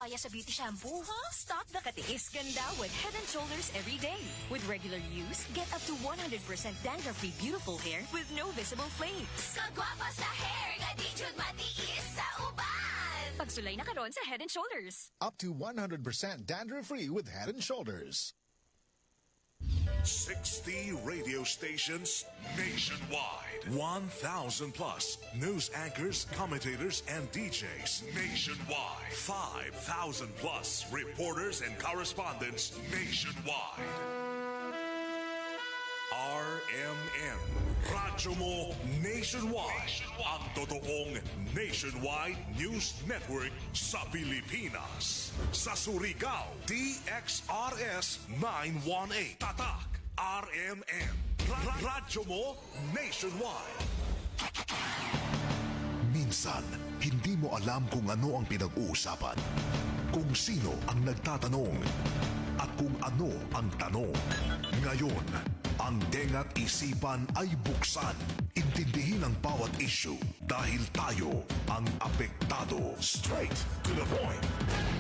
Kaya sa beauty shampoo, stop the katiis ganda with Head & Shoulders every day. With regular use, get up to 100% dandruff-free beautiful hair with no visible flakes. Kagwapa sa hair, nga di jud matiis sa uban. Pagsulay na karon sa Head & Shoulders. Up to 100% dandruff-free with Head & Shoulders. 60 radio stations nationwide. 1,000 plus news anchors, commentators, and DJs nationwide. 5,000 plus reporters and correspondents nationwide. RMN. Radyo mo nationwide. Ang totoong nationwide news network sa Pilipinas. Sa Surigao, DXRS 918. Tatak, RMN. Radyo mo nationwide. Minsan, hindi mo alam kung ano ang pinag-uusapan, kung sino ang nagtatanong, at kung ano ang tanong. Ngayon, ang tenga't isipan ay buksan. Intindihin ang bawat issue dahil tayo ang apektado. Straight to the point.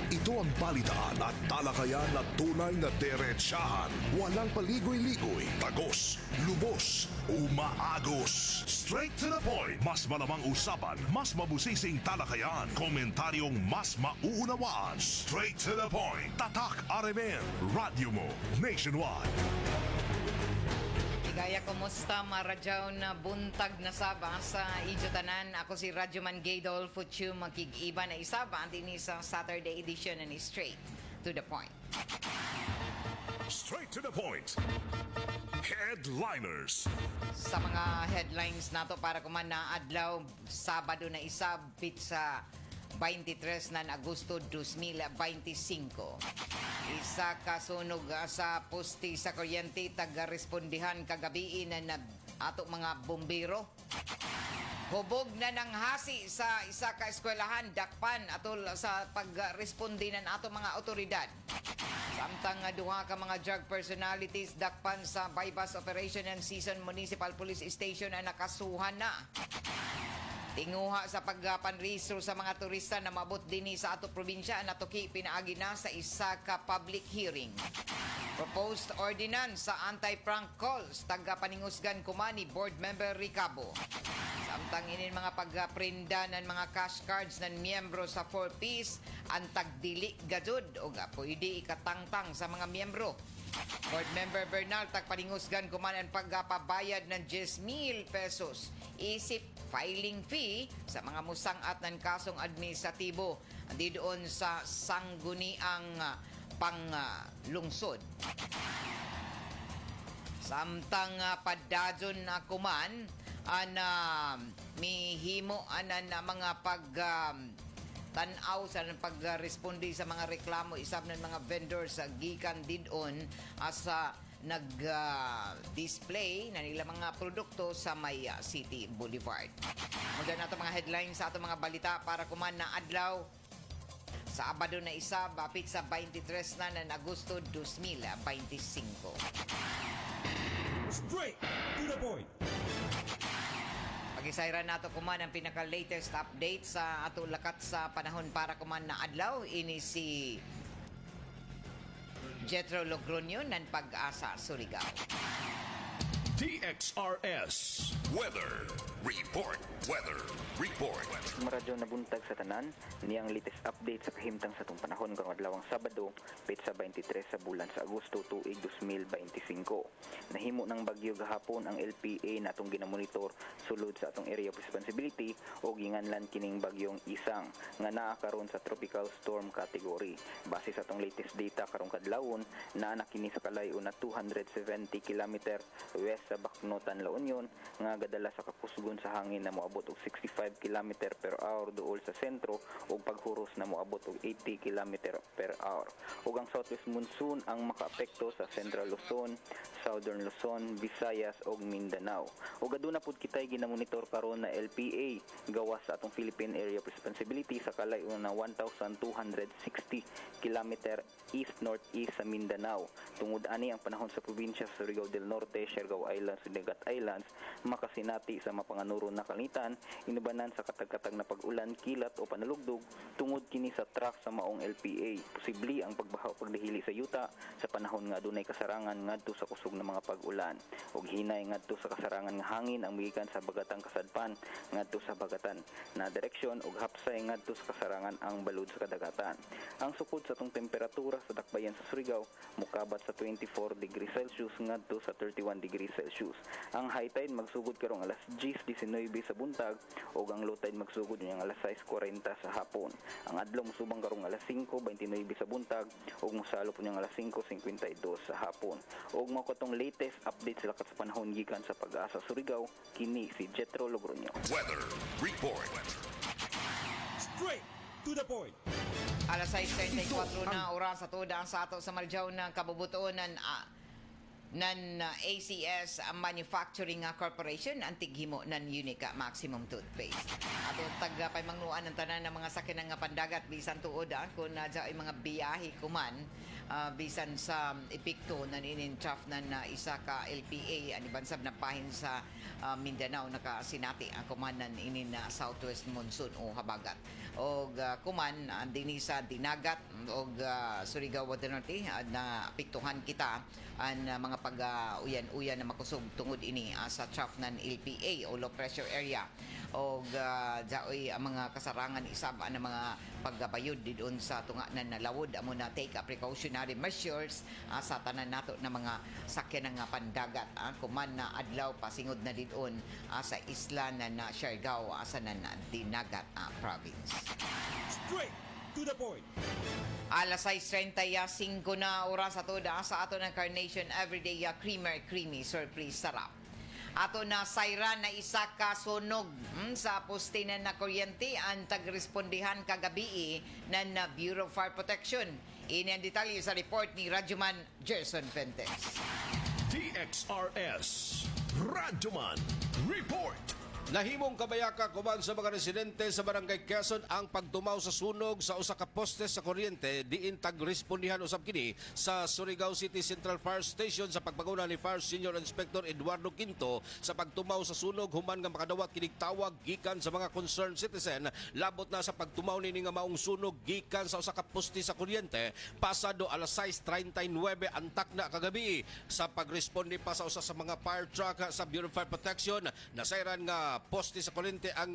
Ito ang balitaan at talakayan na tunay na derechahan. Walang paligoy-ligoy, tagos, lubos, umaagos. Straight to the point. Mas malamang usapan, mas mabusising talakayan, komentaryong mas mauunawaan. Straight to the point. Tatak RMN. Radyo mo nationwide. Ligaya, kumusta maradyaw na buntag na saba sa Ijotanan. Ako si Radyoman Gaydol Futsu makig-iba na isaba din sa Saturday edition and Straight to the Point. Straight to the point. Headliners. Sa mga headlines nato para kuman na adlaw Sabado na isabit sa 23 na Agosto 2025. Isa kasunog sa poste sa kuryente taga-respondihan kagabi na ato mga bombero. Hubog na ng hasi sa isa ka eskwelahan dakpan atol sa pagresponde ng ato mga otoridad. Samtang duha ka mga drug personalities dakpan sa bypass operation and season municipal police station na nakasuhan na. Tinguha sa pagpanrehistro sa mga turista na mabot dinhi sa ato probinsya na tuki pinaagi na sa isa ka public hearing. Proposed ordinance sa anti-prank calls taga-paningusgan kumani board member Ricabo. Samtang inin mga pagprinda ng mga cash cards ng miyembro sa 4Ps ang tagdili gajud o pwede ikatangtang sa mga miyembro. Board member Bernal tagpaningusgan kuman ang pagpabayad ng 10,000 pesos isip filing fee sa mga musangat ng kasong administratibo di doon sa sangguniang panglungsod. Samtang padadyon na kuman an mihimo anan na mga tanaw sa pagresponde sa mga reklamo isab ng mga vendors sa gikan didon asa nag-display na nila mga produkto sa may City Boulevard. Muna na ito mga headlines sa ato mga balita para kuman na adlaw Sabado na isa bapit sa 23 na Agosto 2025. Straight to the point. Pag-isayran nato kuman ang pinaka-latest update sa ato lakat sa panahon para kuman na adlaw. Ini si Jetro Logroño ng Pag-asa, Surigao. DXRS Weather Report. Weather Report. Maradyo na buntag sa tanan, niyang latest update sa kahimtang sa itong panahon karong adlawang Sabado, petsa 23 sa bulan sa Agosto tuig 2025. Nahimo ng bagyo gahapon ang LPA na atong ginamonitor sulod sa atong area of responsibility o ginganlan kining bagyong Isang nga naa karon sa tropical storm category. Base sa atong latest data karong kadlawon, naa na kini sa kalayo na 270 km west sa Baknotan, La Union nga gadala sa kakusgon sa hangin na moabot og 65 km per hour duol sa sentro ug paghuros na moabot og 80 km per hour. Ug ang southwest monsoon ang makaapekto sa Central Luzon, Southern Luzon, Visayas ug Mindanao. Ug aduna pud kitay ginamonitor karon na LPA gawas sa atong Philippine Area of Responsibility sa kalayo na 1,260 km east-northeast sa Mindanao. Tungod ani ang panahon sa probinsya sa Surigao del Norte, Siargao Islands ug Dagat Islands makasinati sa mapanganuro na kalangitan, inubanan sa katag-katag na pag-ulan, kilat o panalugdog tungod kini sa track sa maong LPA. Posible ang pagbaha o pagdahili sa yuta sa panahon nga adunay kasarangan ngadto sa kusog na mga pag-ulan ug hinay ngadto sa kasarangan nga hangin ang migikan sa bagatang kasadpan ngadto sa bagatan na direksyon ug hapsay ngadto sa kasarangan ang balud sa kadagatan. Ang sukod sa tong temperatura sa dakbayan sa Surigao mukabat sa 24 degrees Celsius ngadto sa 31 degrees Celsius. Ang high tide magsugod karong alas 10:19 sa buntag ug ang low tide magsugod niyang alas 6:40 sa hapon. Ang adlaw musubang karong alas 5:29 sa buntag ug musalo po niyang alas 5:52 sa hapon. Ug mao katong latest update sa lakat sa panahon gikan sa Pag-asa Surigao, kini si Jetro Logroño. Weather Report. Straight to the point. Alas 6:34 na oras sa tuda sa ato sa Maljaw ng kabubutonan ng ACS Manufacturing Corporation ang tighimo ng Unica Maximum Toothpaste. Ato tagpamangnuan ng tanan ng mga sakyanan nga pandagat bisan tuod kung nadya ay mga biyahe kuman bisan sa epekto ng inintraf na isa ka LPA ang ibansab na pahin sa Mindanao nakasinati ang kumanan inin southwest monsoon o habagat og kuman dinhi sa dinagat og Surigao del Norte na apektuhan kita ang mga pag-uyan-uyan na makusog tungod ini sa trough ng LPA o low pressure area og jaoy ang mga kasarangan isaba ng mga pagbayod didon sa tunga na lawod amo na take a precautionary measures sa tanan nato na mga sakyanan nga pandagat kuman na adlaw pasingod na didon sa isla na Siargao sa Dinagat province. Straight to the point. Alas 6:35 na oras ato sa ato ng Carnation Everyday Creamer Creamy Surprise Sarap. Ato na sayran na isa ka sunog sa poste na kuryente ang tagrespondihan kagabi ng Bureau of Fire Protection. Ini ang detalye sa report ni Radyoman Gerson Fentes. TXRS Radyoman Report. Nahimong kabayaka kuman sa mga residente sa Barangay Quezon ang pagtumaw sa sunog sa usa ka poste sa kuryente diin tagrespondihan usab kini sa Surigao City Central Fire Station sa pagpanguna ni Fire Senior Inspector Eduardo Quinto sa pagtumaw sa sunog human nga makadawat kinig tawag gikan sa mga concerned citizen labot na sa pagtumaw nini nga maong sunog gikan sa usa ka poste sa kuryente pasado alas 6:39 antak na kagabi sa pagresponde pa sa usa sa mga fire truck sa Bureau of Fire Protection nasayran nga poste sa kuryente ang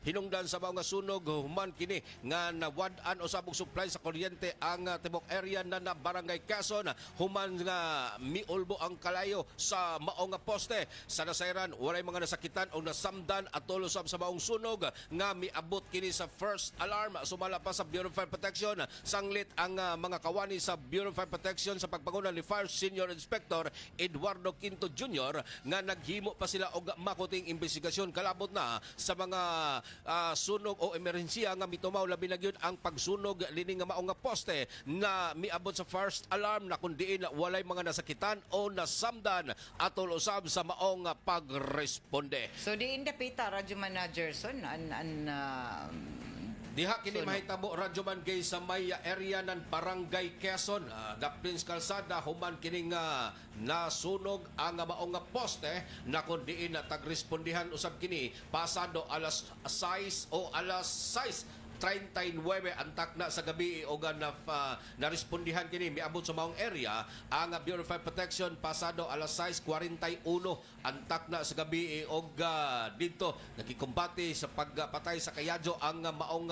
hinungdan sa mga sunog human kini nga nawad-an usab og supply sa kuryente ang tibok area na Barangay Quezon human nga miulbo ang kalayo sa maong nga poste sa nasayran walay mga nasakitan o nasamdan at usab sa maong sunog nga miabot kini sa first alarm sumala pa sa Bureau of Fire Protection sanglit ang mga kawani sa Bureau of Fire Protection sa pagpanguna ni Fire Senior Inspector Eduardo Quinto Jr. nga naghimo pa sila og makuting investigasyon kalabot na sa mga sunog o emerhensiya nga mitumaw labi na gyud ang pagsunog lini nga maong nga poste na miabot sa first alarm na kundiin walay mga nasakitan o nasamdan atol usab sa maong pagresponde. So diin dapita Radyo Manager Gerson Diha kini mahitabo Radyoman gay sa may area ng Barangay Quezon. Dapins Kalsada human kini nga nasunog ang maong nga poste na kundiin na tagrespondihan usab kini pasado alas 6 o alas 6:39 antak na sa gabi o narespondihan kini miabot sa maong area ang Bureau of Fire Protection pasado alas 6:41 antak na sa gabi og dito nagikumbati sa pagpatay sa kayadyo ang maong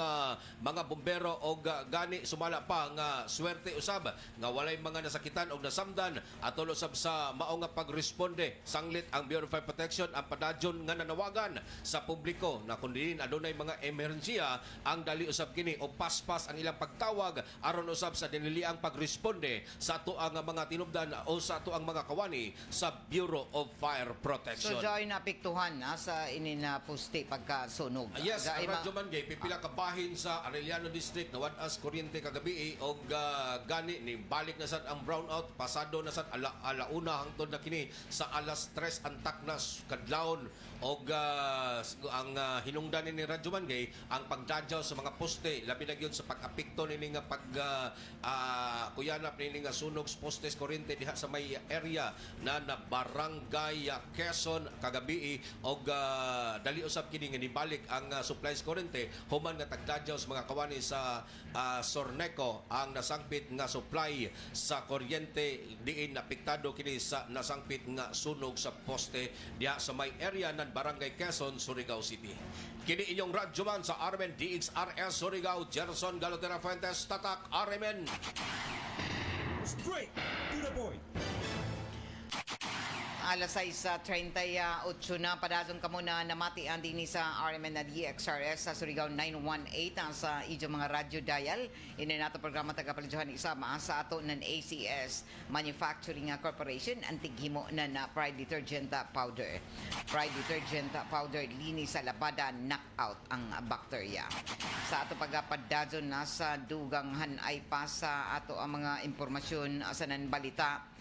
mga bombero og gani sumala pa nga swerte usab nga walay mga nasakitan og nasamdan atol usab sa maong pagresponde sanglit ang Bureau of Fire Protection ang padadyon nga nanawagan sa publiko na kundi adunay mga emerhensiya ang dali usab kini o paspas ang ilang pagtawag aron usab sa diniliang pagresponde sa ato ang mga tinubdan o sa ato ang mga kawani sa Bureau of Fire Protection. So joy na apektuhan sa inina poste pagkasunog. Yes, ang Radyo Mangay pipila ka bahin sa Arellano District na wadas kuryente kagabi og gani ni balik na sad ang brownout pasado na sad alauna hangtod na kini sa alas 3 antak na kadlawon og ang hinungdan ni Radyo Mangay ang pagdadyaw sa mga mga poste labi na gyud sa pag-apekto nini nga pag kuyanap nini nga sunog sa postes kuryente diha sa may area na barangay Quezon kagabi og dali usab kini nga nibalik ang supplies kuryente human nga tagdadyaw sa mga kawani sa Sorneco ang nasangpit nga supply sa kuryente diin apektado kini sa nasangpit nga sunog sa poste diha sa may area ng barangay Quezon, Surigao City. Kini inyong radyoman sa Armen DXRS Surigao, Gerson Galotera Fuentes, Tatak Armen. Straight to the point. Alas 6:38 na padadong kamo na namati ang dini sa RMN na DXRS sa Surigao 918 sa idyo mga radyo dial. Ini nato programa tagapalidyohan isama sa ato ng ACS Manufacturing Corporation ang tighimo na Pride Detergent Powder. Pride Detergent Powder linis sa labada knockout ang bakterya. Sa ato pagapadadon nasa duganghan ay pa sa ato ang mga impormasyon sa nanbalita.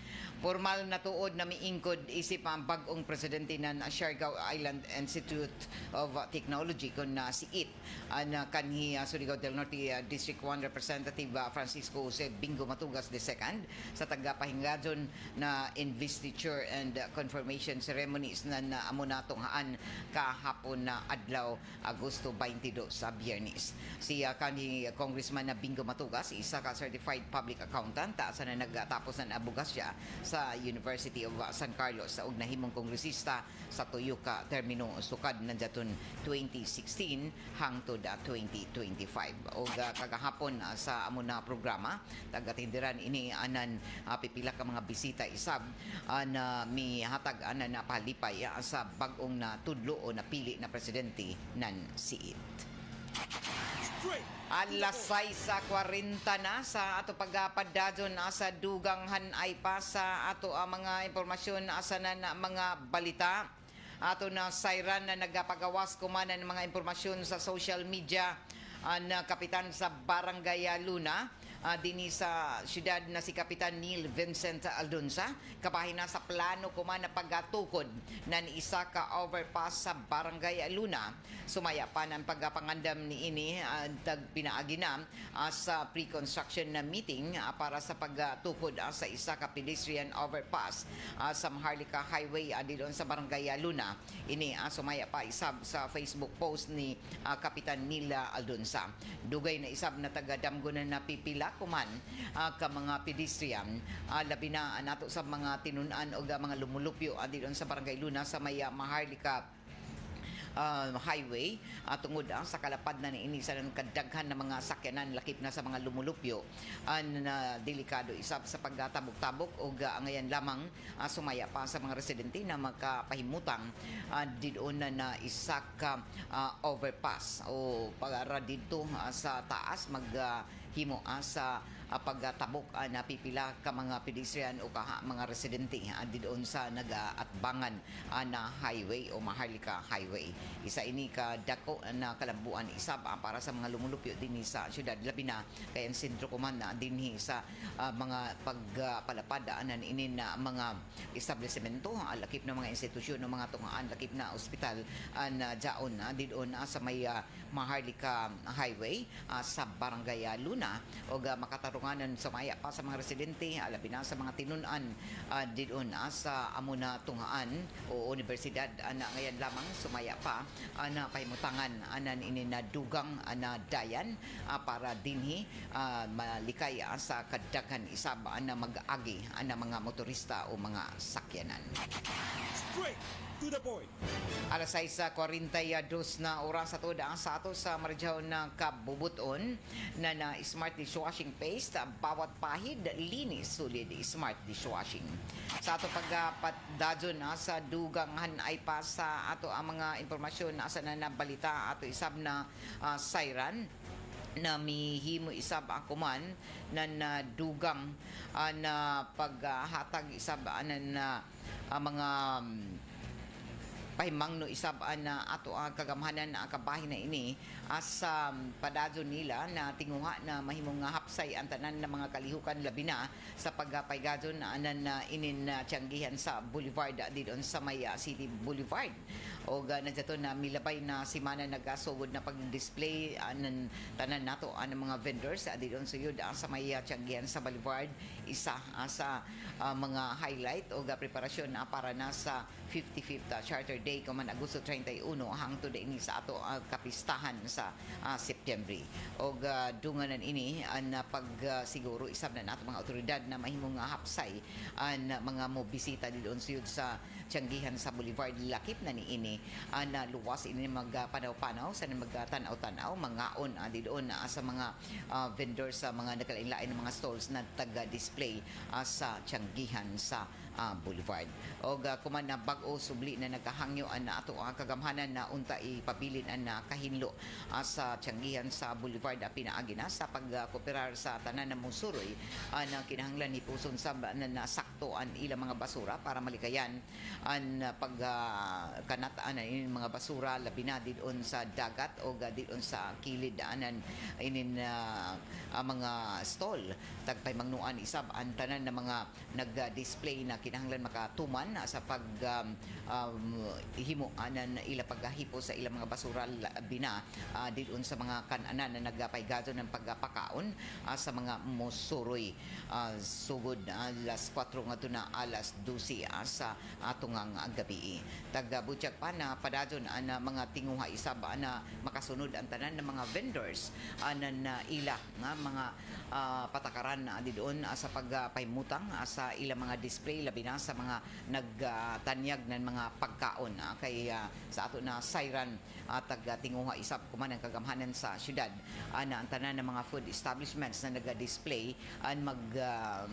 Formal na tuod na miingkod isip ang bagong presidente ng Siargao Island Institute of Technology kun si IT ang kanhi Surigao del Norte District 1 Representative Francisco Jose Bingo Matugas II sa tagapahingadon na investiture and confirmation ceremonies na amo natong haan kahapon na adlaw Agosto 22 sa Biyernes. Si kanhi Congressman na Bingo Matugas isa ka certified public accountant sa na nagtapos ng abogasya sa University of San Carlos sa ugnahimong kongresista sa Toyuka Termino Sukad ng daton 2016 hangtod 2025. O kagahapon sa amo na programa tagatindiran ini anan pipila ka mga bisita isab na mihatag anan na palipay sa bag-ong na tudlo o napili na presidente nan siit. Alas 6:40 na sa ato pagpadadon sa duganghan ay pa sa ato ang mga impormasyon asa na mga balita. Ato na siren na nagapagawas kumanan ng mga impormasyon sa social media ang kapitan sa Barangay Luna dini sa syudad na si Kapitan Neil Vincent Aldunza kapahina sa plano kuman na pagatukod nan isa ka overpass sa Barangay Luna. Sumaya pa ng pagpangandam ni ini pinaagi na sa pre-construction na meeting para sa pagtukod sa isa ka pedestrian overpass sa Maharlika Highway dilon sa Barangay Luna. Ini sumaya pa isab sa Facebook post ni Kapitan Neil Aldunza. Dugay na isab na taga-damgo na napipila kuman ka mga pedestrian labi na nato sa mga tinunan o mga lumulupyo dilon sa Barangay Luna sa may Maharlika highway tungod sa kalapad na niini sa kadaghan ng mga sakyanan lakip na sa mga lumulupyo delikado isab sa pagtabok-tabok o ngayon lamang sumaya pa sa mga residente na makapahimutang didoon na isa ka overpass o para dito sa taas maghimo sa pagtabok napipila ka mga pedestrian o mga residente didoon sa nagaatbangan na highway o Maharlika Highway. Isa ini ka dako na kalambuan isab para sa mga lumulupyo dinhi sa syudad labi na kay ang sentro kuman na dinhi sa mga pagpalapad anan ini na mga establishmento lakip na mga institusyon ng mga tungaan lakip na ospital na jaon didoon sa may Maharlika Highway sa Barangay Luna o makatarunganan sa maya pa sa mga residente labi na sa mga tinunan didoon sa amo na tungaan o universidad na ngayon lamang sumaya pa na pahimutangan anan ini na dugang na dayan para dinhi malikay sa kadaghan isab na mag-agi na mga motorista o mga sakyanan. Straight to the point. Alas 6:42 na oras sa tuda sa ato sa Marjaw na kabubuton na smart dishwashing paste bawat pahid linis sulid smart dishwashing. Sa ato pagpadadyon sa duganghan ay pa sa ato ang mga impormasyon asa na nabalita ato isab na siren na mihimo isab akuman na dugang na paghatag isab na mga pahimang no isab na ato ang kagamhanan na kabahin na ini as padadyo nila na tinguha na mahimong nga hapsay ang tanan ng mga kalihukan labi na sa pagpaygadyon na anan na inin tiyanggihan sa Boulevard didon sa may City Boulevard. O nadyato na milabay na simana nagasugod na pag-display anan tanan nato ang mga vendors didon suyod sa may tiyanggihan sa Boulevard. Isa sa mga highlight o preparasyon para na sa 55th Charter Day kuman Agosto 31 hangtod ini sa ato kapistahan sa September. O dunganan ini ang pagsiguro isab na nato mga otoridad na mahimong hapsay ang mga mobisita didon suyod sa tiyanggihan sa Boulevard. Lakip na ni ini na luwas ini magpanaw-panaw sa magtanaw-tanaw mangaon didon sa mga vendors sa mga nakalain-lain ng mga stalls na taga-display sa tiyanggihan sa Boulevard. O kuman na bag-o subli na nagkahangyo na ato ang kagamhanan na unta ipabilin na kahinlo sa tiyanggihan sa Boulevard pinaagi na sa pagkooperar sa tanan ng musuroy na kinahanglan ni puson sa na sakto ang ilang mga basura para malikayan ang pagkanataan ng mga basura labi na didon sa dagat o didon sa kilid anan inin mga stall tagpay magnuan isab ang tanan ng mga nag-display na kinahanglan makatuman sa pag himo anan ila paghipo sa ilang mga basura bina didon sa mga kananan na nagpaygadon ng pagpakaon sa mga musuroy sugod alas 4 ngadto na alas 12 sa atong gabi. Taga-butyak pa na padadyon ang mga tinguha isab na makasunod ang tanan ng mga vendors anan ila nga mga patakaran didon sa pagpaymutang sa ilang mga display labi na sa mga nagtanyag ng mga pagkaon kay sa ato na Siren taga-tinguha isab kuman ang kagamhanan sa syudad na ang tanan ng mga food establishments na naga-display ang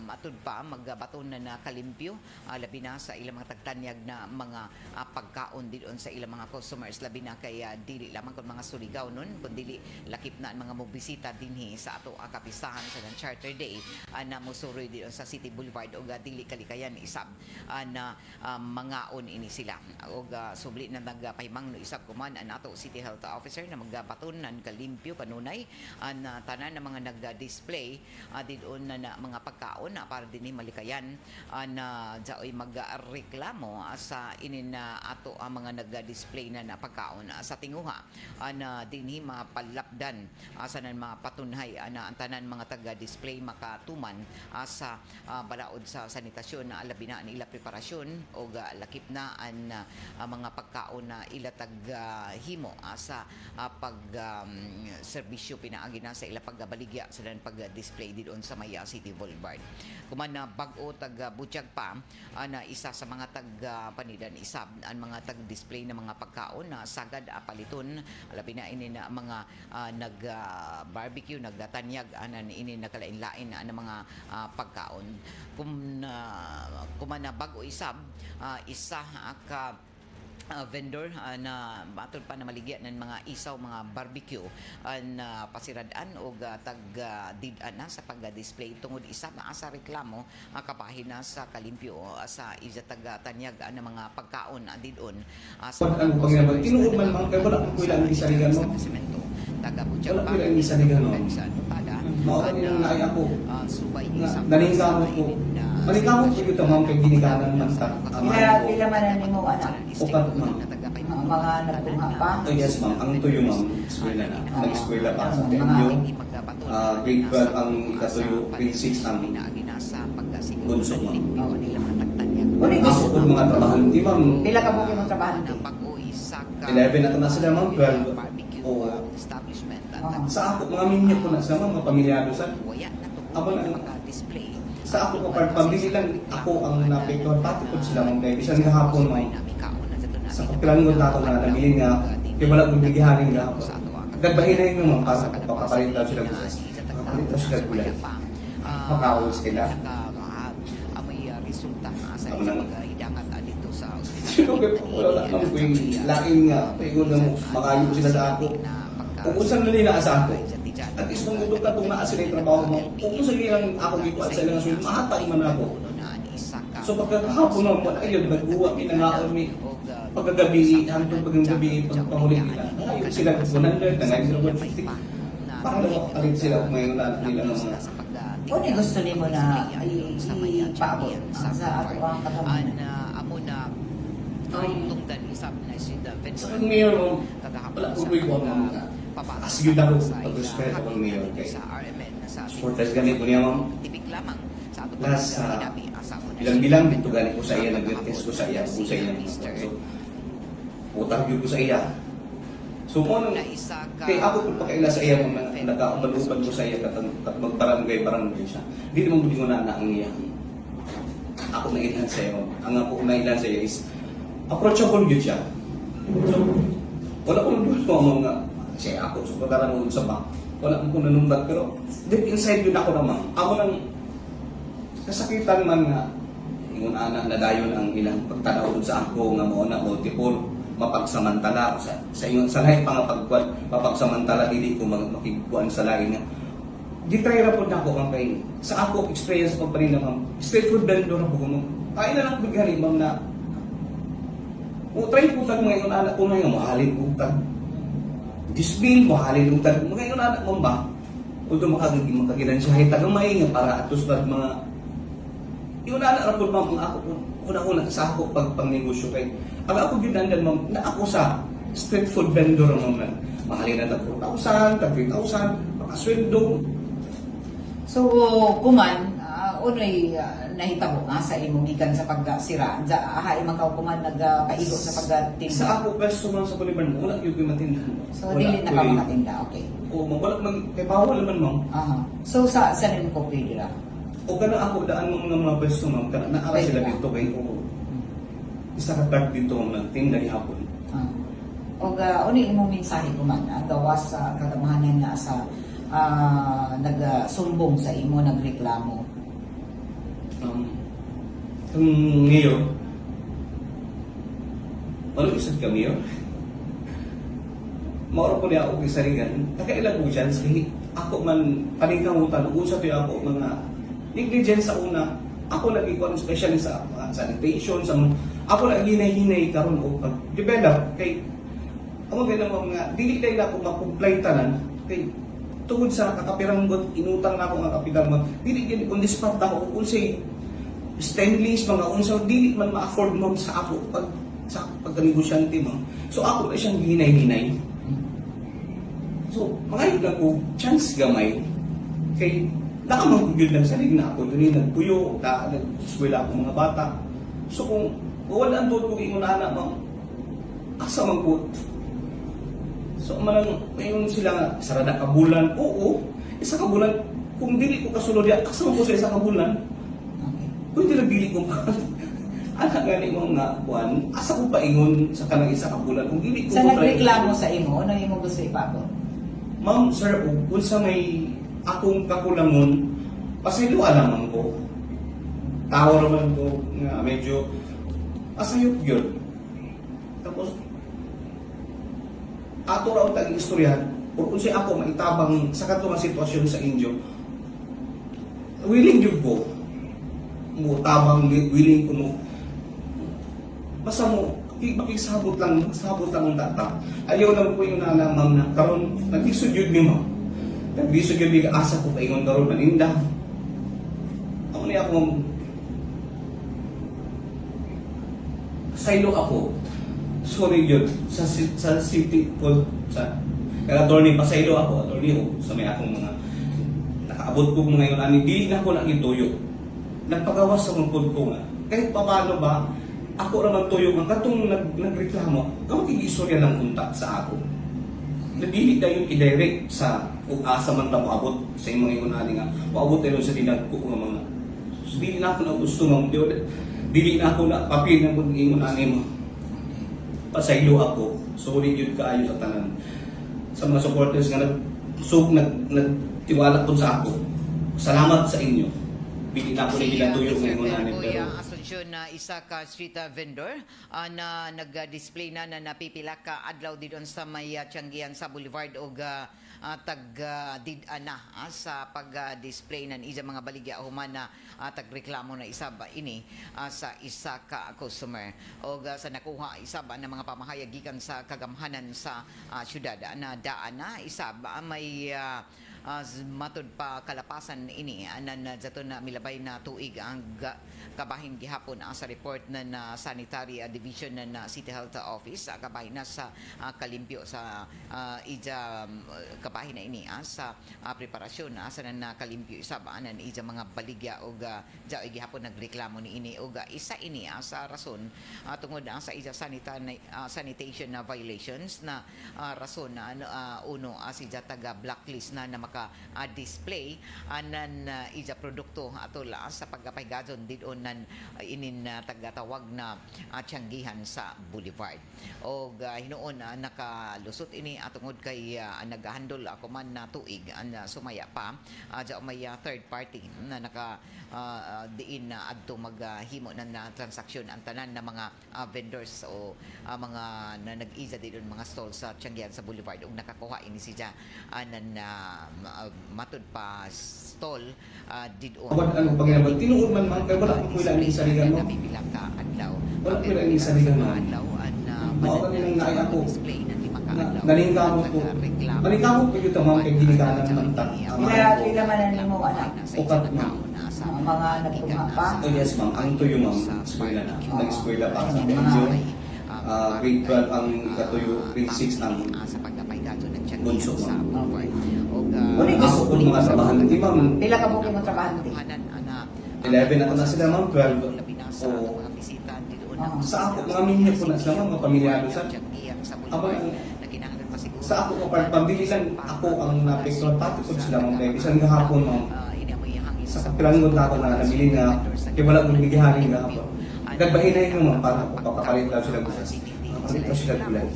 matud pa magbaton na kalimpyo labi na sa ilang mga tagtanyag na mga pagkaon didon sa ilang mga customers labi na kay dili lamang kun mga suligaw nun kundi lakip na ang mga mobisita dinhi sa ato kapistahan sa Charter Day na musuroy didon sa City Boulevard o dili kalikayan isab na mangaon ini sila o subli na nagpahimang no isab kuman ang ato City Health Officer na magbaton ng kalimpyo kanunay ang tanan ng mga nagda-display didon na mga pagkaon para dinhi malikayan na jaoy magreklamo sa inin ato ang mga nagda-display na pagkaon sa tinguha na dinhi mapalapdan sa nan mapatunhay na ang tanan mga taga-display makatuman sa balaod sa sanitasyon na labi na ila preparasyon o lakip na ang mga pagkaon na ila taghimo sa pag serbisyo pinaagi na sa ila pagbaligya sa dan pag-display didon sa Maya City Boulevard. Kuman na bag-o taga-butyak pa na isa sa mga tag-panidan isab ang mga tag-display na mga pagkaon na sagad paliton labi na ini na mga nag-barbecue nagdatanyag anan ini nakalain-lain na mga pagkaon kuman na bag-o isab isa ka vendor na matod pa na maligya ng mga isaw mga barbecue na pasiradan o tag-didan na sa pag-display tungod isa na sa reklamo kapahin na sa kalimpyo sa isa tag-tanyag ng mga pagkaon didon sa ano pangyaman tinuod man mga kay wala ko ilang isaligan mo taga-butyak wala ko ilang isaligan mo mao yung naay ako naningkamot ko maningkamot ko ito mga kay ginikanan man ta pila man ang mo anak upat ma'am mga nagtunga pa yes ma'am ang tuyo ma'am eskwela na nag-eskwela pa sa Tenyo grade 12 ang ikatuyo grade 6 ang bunso ma'am ako po mga trabaho hindi ma'am pila ka mo yung trabaho 11 na ito na sila ma'am 12 o sa ako mga minyo ko na sila mga pamilyado sa ako na sa ako kapag pamilya lang ako ang napektuhan pati po sila mga kaya isang kahapon mo sa kapilangon na ako na nabilin nga kaya wala kong bigihanin nga ako nagbahin na yung mga para papapalit daw sila papalit daw sila gulay makawal sila ako nang sino kaya wala naman ko yung laking nga paingon na makayo sila sa ako kung usang nila sa ako at least nung gutok na itong naa sila yung trabaho mo kung usang nilang ako ito at sa ilang sulit mahatay man ako So pagkakahapon mo, ayun, nag-uwa, pinangaon mi. Pagkagabi, hanggang pagkagabi, pagpahuli nila. Ayun sila, 100, nangayon sila 150. Para lang makapalit sila kung ngayon na nila ng mga... Kung gusto ni mo na ipaabot sa ato ang katamunan. Sa kang mayor mo, wala po ko yung mga asigod ako pag-respect ako ng mayor kay supporters ganit ko niya ma'am. Plus, bilang-bilang dito ganit ko sa iya, nag-test ko sa iya, kung sa iya. So, utang yun ko sa iya. So, kung anong, kaya ako po pakaila sa iya, nagkaumalupan ko sa iya, kat magbarangay siya. Hindi naman hindi ko na ang iya. Ako na ilan sa iyo. Ang ako na ilan sa iyo is, approachable yun siya. So, wala ko nung mo mga, kasi ako, so pagkaranood sa bank, wala ko nanumbat, pero deep inside yun ako naman. Ako nang kasakitan man nga, ingon anak na dayon ang ilang pagtanaw sa ako nga mo na multiple mapagsamantala sa ingon sa lahi pa nga pagkuan mapagsamantala dili ko makigkuan sa lain nga gitry ra pud nako ang kay sa ako experience pag pa rin ma'am street food vendor na po ko kain na lang pud gani ma'am na try po tag mga anak ko na yung mahalin ko tag disbil mahalin ko tag mga anak mo ba although makagidansyahe tagamay nga para atos tag mga yung anak ra pud ma'am ako una-una sa ako pag pangnegosyo kay ang ako ginandan ma'am na ako sa street food vendor ma'am mahalin na tag 4,000 tag 3,000 makasweldo. So, kuman, unoy nahitabo nga sa imong gikan sa pagkasira. Ahay makaw kuman nagpaigo sa pagtinda. Sa ako pwesto man sa Bolivar wala yung matindahan. So, dili na ka makatinda, okay. O, wala man, kay bawal naman ma'am. So, sa nimo ko pwede ra? O kana ako daan mo mga pwesto ma'am, kana naara sila dito kay ko. Isa ka card dito ma'am, nagtinda hapon. O uni imong mensahe kuman gawas sa katamahanan na sa nagsumbong sa imo, nagreklamo. Ngayon, ano isad ka Mayor? Mauro po niya ako kisarigan, nakailan po dyan, ako man paningkamutan, usa to ako mga negligence sa una, ako nag-ikuan especially sa sanitation, sa ako nag-hinay-hinay karon o pag-develop, kay ako ganun mga, dili tayo na ako makumplay tanan, kay tungod sa kakapiranggot, inutang na ako nga kapitang dili gini on the spot ako kung say stainless mga unsa dili man ma-afford mo sa ako sa pagnegosyante mo. So ako na siyang hinay-hinay. So mga lang ko chance gamay kay nakamagugil lang sa ligna ako dili nagpuyo nag-eskwela ako mga bata. So kung wala ang tuod ko ingon ana ma'am asa man po. So, malang, ngayon sila nga, sarada ka bulan, oo, isa ka bulan, kung dili ko kasunod yan, kasama ko sa isa ka bulan, kung dili ko pa, anak gani mo nga, kuan, asa ko pa ingon sa kanang isa ka bulan, kung dili ko sa nagreklamo sa imo, ano imo gusto ipabot? Ma'am, sir, kung sa may akong kakulangon, pasaylo alaman ko, tao naman ko, nga medyo, asayot yun. Tapos, ato raw tag istoryahan kung siya ako maitabang sa katong sitwasyon sa inyo willing jud ko mo tabang willing ko mo basta mo makisabot lang ang tata ayaw lang ko yung nana ma'am na karon naglisod yun ni ma'am naglisod yun ni asa ko paingon karon maninda ako niya akong saylo ako sorry yun, sa city po, sa attorney, pasaylo ako, attorney ko, sa may akong mga, nakaabot ko mga yun, dili na ako nagituyo. Nagpagawas sa mga ko nga. Kahit paano ba, ako naman tuyo nga, katong nagreklamo, kung igistorya lang unta sa ako. Nabili na yung i-direct sa kung asa man na abot sa mga yun nga, paabot tayo sa dinag ko mga, dili na ako na gusto mo, dili na ako na papil na kung ingon mo. Pasaylo ako, solid yun kaayo sa tanan. Sa mga supporters nga nagtiwala po sa ako. Salamat sa inyo. Bigyan ako rin bilang tuyo ngayon namin. Kuya Asuncion na isa ka street vendor na nag-display na napipila ka adlaw didon sa may Tianggian sa Boulevard o tag-did-ana sa pag-display ng isa mga baligya human na tagreklamo na isab ini sa isa ka customer. O sa nakuha isab ng mga pamahayag gikan sa kagamhanan sa syudad na daan na isab may matud pa kalapasan ini anan zato na milabay na tuig ang kabahin gihapon sa report na sanitary division na City Health Office kabahin na sa kalimpyo sa ija kabahin na ini sa preparasyon sa na kalimpyo isab anan ija mga baligya og ja gihapon nagreklamo ni ini og isa ini sa rason tungod sa ija sanitation violations na rason na uno si taga blacklist na maka-display anan ija produkto atula sa pagkapaygadon didon nan inin tagatawag na tiyanggihan sa Boulevard. O hinuon nakalusot ini atungod kay naghandol ako man na tuig sumaya pa dya may third party na naka diin na adto maghimo ng transaksyon ang tanan na mga vendors o mga na nag-iza didon mga stall sa tiyanggihan sa Boulevard ug nakakuha ini siya anan matud pa stall didon. Ano paginaban tinuod man kay wala ko ila ni saligan mo. Bilang ka adlaw. Wala ko ila ni saligan mo. Adlaw Mao ni nang naay ako. Naningkamot ko. Naningkamot ko yung tamang kay ginikanan man ta. Ila man nimo anak. Ukat mo. Mga nagtugma pa. Oh yes ma'am, ang tuyo ma'am, eskwela na. Nag-eskwela pa sa medyo. Grade 12 ang katuyo, grade 6 ang bunso ma'am. Ako po mga trabahan di ma'am. Pila ka mo kung trabaho di? 11 ako na sila ma'am, 12. O sa ako, mga minyo po na sila mga pamilyado sa sa ako ko pambili lang ako ang napektuhan pati po sila ma'am kaya isang gahapon ma'am sa kapilangon na ako na nabili nga kaya wala kong bigihanin gahapon nagbahinay nyo ma'am para pagkapalit lang sila bukas pagkapalit lang sila bulan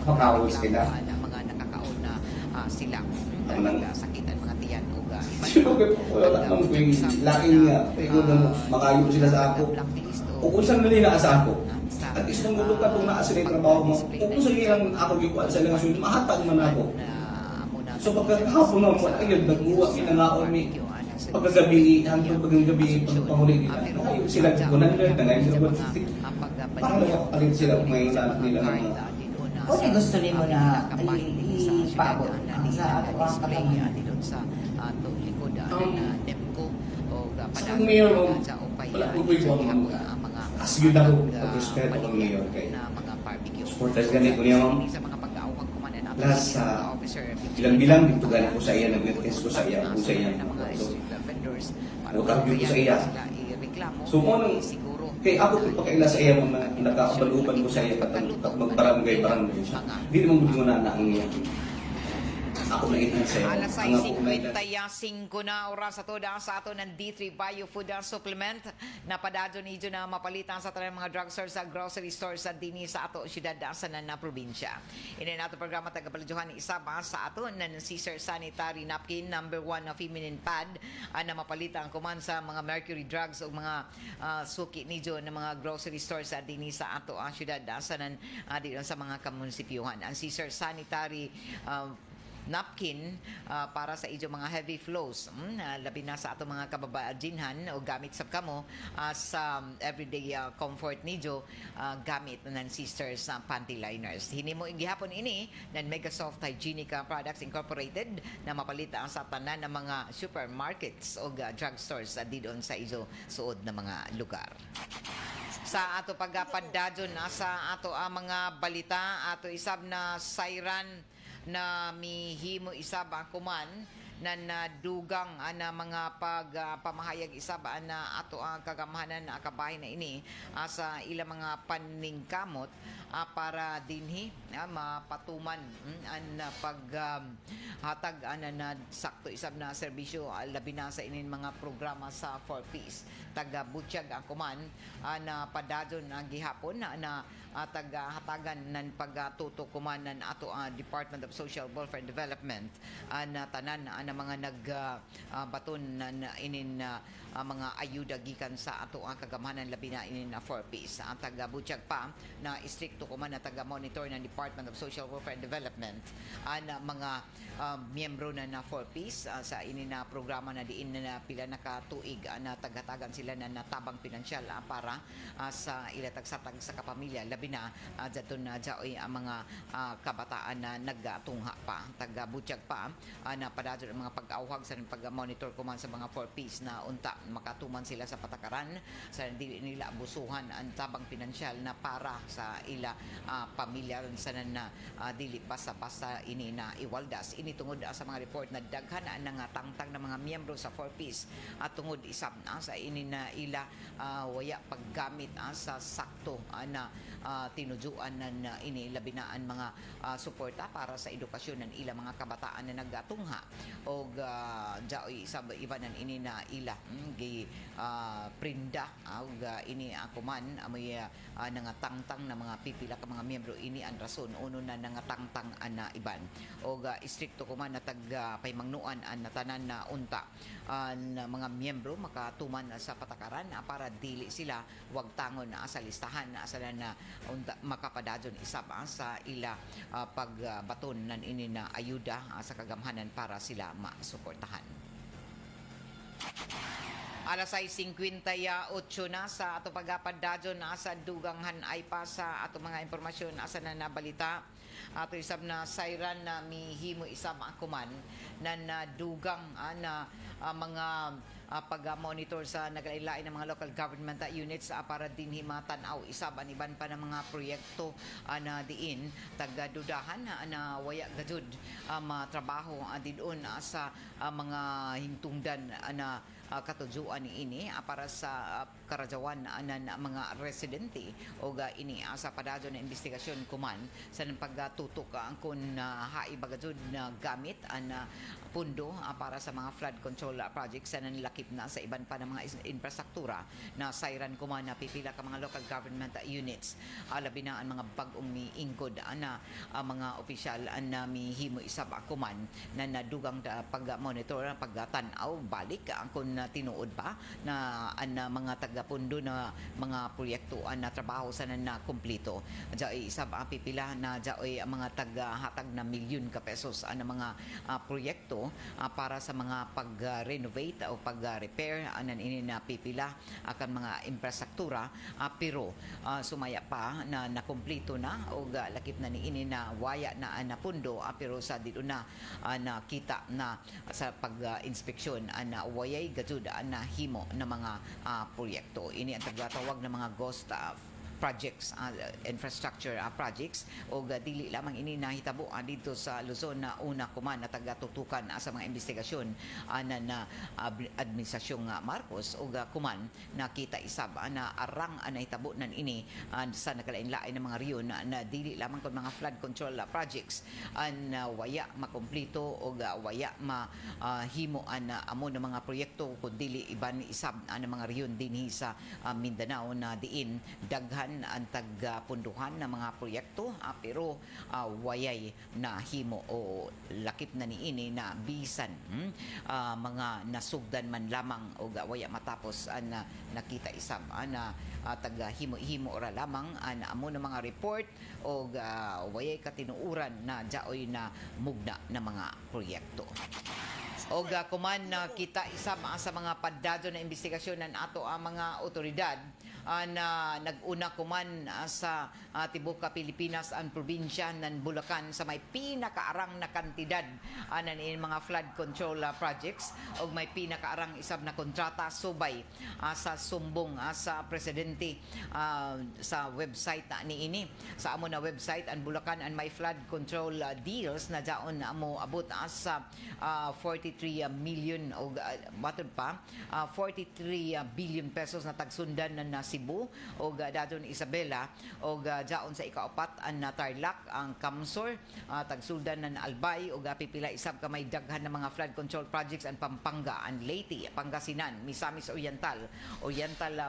makawos sila sila ang nang sakitan mga tiyan o siyempre po wala naman ko yung lain nga pero makayo sila sa ako o kung saan nalina sa ako at isang gulo ka kung naa sila yung trabaho mo o kung saan ilang ako gikuan sa ilang asun mahatag man ako so pagkakahapon na mo ayun nag-uwa minangaon mi pagkagabi hanggang pagkagabi pagpahuli nila ayaw sila kunan lang na ngayon sila 150 para lang kapalit sila kung may lahat nila ng mga O gusto nimo na ipaabot sa ato ang katawan sa likod Nemco o sa mayor wala ko po yung asiyod ako pag-respeto ng mayor kay supporters ganito niya ma'am lahat sa bilang-bilang dito gani ko sa iya nag-test ko sa iya kung sa iya so nagkakabyo ko sa iya so mo nang kay ako pagkaila sa iya mga nakakabaluban ko sa iya katang magbarangay-barangay siya hindi naman gusto na ang iya ako na itan sa iyo. Alas 6:55 na oras sa toda sa ato ng D3 Bio Food Supplement na padado ni na mapalitan sa tanang mga drugstores sa grocery stores sa dini sa ato syudad sa na probinsya. Ini nato programa tagapaluduhan ni isaba sa ato ng Caesar Sanitary Napkin number 1 na feminine pad na mapalitan kuman sa mga Mercury Drugs o mga suki ni na mga grocery stores sa dini sa ato syudad sa nan sa mga kamunisipyuhan. Ang Caesar Sanitary napkin para sa ijo mga heavy flows labi na sa ato mga kababaadinhan o gamit sa kamo sa everyday comfort nijo gamit ng sisters panty liners hinimo gihapon ini ng Megasoft Hygienic Products Incorporated na mapalita sa tanan ng mga supermarkets o drugstores didon sa ijo suod na mga lugar. Sa ato pagpadadyon sa ato mga balita ato isab na siren na mihimo isab kuman na nadugang na mga pagpamahayag isab na ato ang kagamhanan na kabahin na ini sa ilang mga paningkamot para dinhi mapatuman ang paghatag na sakto isab na serbisyo labi na sa inin mga programa sa 4Ps taga butyag ang kuman na padadon ang gihapon na taga-hatagan ng pagtuto kuman ng ato Department of Social Welfare and Development na tanan na na mga baton na inin mga ayuda gikan sa ato ang kagamhanan labi na inin na 4Ps. Ang taga-butyag pa na istrikto ko man na taga-monitor ng Department of Social Welfare and Development ang mga miyembro na 4Ps sa inin na programa na diin na pila nakatuig na tagatagan sila na natabang pinansyal para sa ilatagsatag sa kapamilya labi na daton na jaoy ang mga kabataan na nagtungha pa taga-butyag pa na padadto ang mga pag-auhag sa pag-monitor ko man sa mga 4Ps na unta makatuman sila sa patakaran sa dili nila abusuhan ang tabang pinansyal na para sa ila pamilya sa na dili basta-basta ini na iwaldas ini tungod sa mga report na daghan na tangtang ng mga miyembro sa 4Ps at tungod isab na sa ini na ila waya paggamit sa sakto na tinujuan na ini labinaan mga suporta para sa edukasyon ng ila mga kabataan na nagtungha o jaoy sab ibanan ini na ila gi prinda og ini ako man amoy nangatangtang na mga pipila ka mga miyembro ini ang rason uno na nangatangtang na iban og istrikto ko man na paymangnuan ang natanan na unta na mga miyembro makatuman sa patakaran para dili sila wag tangon sa listahan sa na unta makapadadyon isab sa ila pagbaton nan ini na ayuda sa kagamhanan para sila masuportahan. Alas 6:58 na sa ato pagapadadyon sa duganghan ay pa sa ato mga impormasyon asa na nabalita ato isab na sayran na mihimo isab akuman na dugang na mga pag-monitor sa naglain-lain ng mga local government units para din himatan-aw isab ang iban pa ng mga proyekto na diin tagadudahan na waya gajud matrabaho didon sa mga hingtungdan na katujuan ini para sa karajawan ng mga residente o ini sa padadyo na investigasyon kuman sa pagtutok kung haibagajud na gamit na pundo para sa mga flood control projects na nilakip na sa iban pa ng mga infrastruktura na sayran kuman na pipila ka mga local government units labi na ang mga bagong miingkod na mga opisyal na mihimo isab kuman na nadugang pag-monitor pagtanaw balik kung tinuod pa na mga taga-pundo na mga proyekto na trabaho sa na kumplito. Diyan isab pipila na diyan mga taga-hatag na milyon ka pesos na mga proyekto para sa mga pag-renovate o pag-repair anan ini na pipila akan mga infrastruktura pero sumaya pa na nakumplito na o lakip na ni ini na waya na napundo pero sa dito na nakita na sa pag-inspeksyon na wayay gajud na himo na mga proyekto. Ini ang tagtawag ng mga ghost projects, infrastructure projects o dili lamang ini nahitabo dito sa Luzon na una kuman na tagatutukan sa mga investigasyon na administrasyong Marcos o kuman nakita isab na arang nahitabo nan ini sa nagalain-lain ng mga riyon na dili lamang kon mga flood control projects na waya makumplito o waya mahimo amo ng mga proyekto kun dili iban isab ng mga riyon dinhi sa Mindanao na diin daghan ang tagpunduhan ng mga proyekto pero wayay na himo o lakip na niini na bisan mga nasugdan man lamang o waya matapos na nakita isab na taga himo-himo ra lamang amo na mga report o wayay katinuuran na jaoy na mugna na mga proyekto. O kuman kita isab sa mga padadyo na investigasyon ng ato ang mga otoridad na nag-una kuman sa tibuok Pilipinas ang probinsya ng Bulacan sa may pinakaarang na kantidad ng mga flood control projects o may pinakaarang isab na kontrata subay sa sumbong sa presidente sa website ni ini sa amo na website ang Bulacan and may flood control deals na daon amo abot sa 43 million o matod pa 43 billion pesos na tagsundan na Cebu o dadon Isabela o daon sa ikaapat ang Tarlac ang Kamsor tagsuldan ng Albay o pipila isab ka may daghan ng mga flood control projects ang Pampanga ang Leyte Pangasinan Misamis Oriental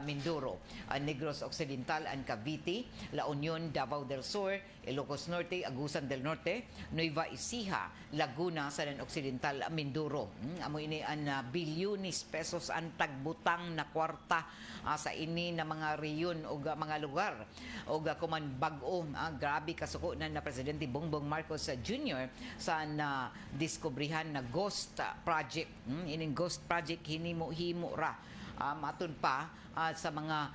Mindoro Negros Occidental and Cavite La Union Davao del Sur Ilocos Norte Agusan del Norte Nueva Ecija Laguna San Occidental Mindoro siguro. Amo ini an bilyonis pesos ang tagbutang na kwarta sa ini na mga reyon o mga lugar o kuman bag-o. Grabe kasuko na Presidente Bongbong Marcos Jr. sa na diskubrihan na ghost project. Ining ghost project hinimo-himo ra. Matun pa sa mga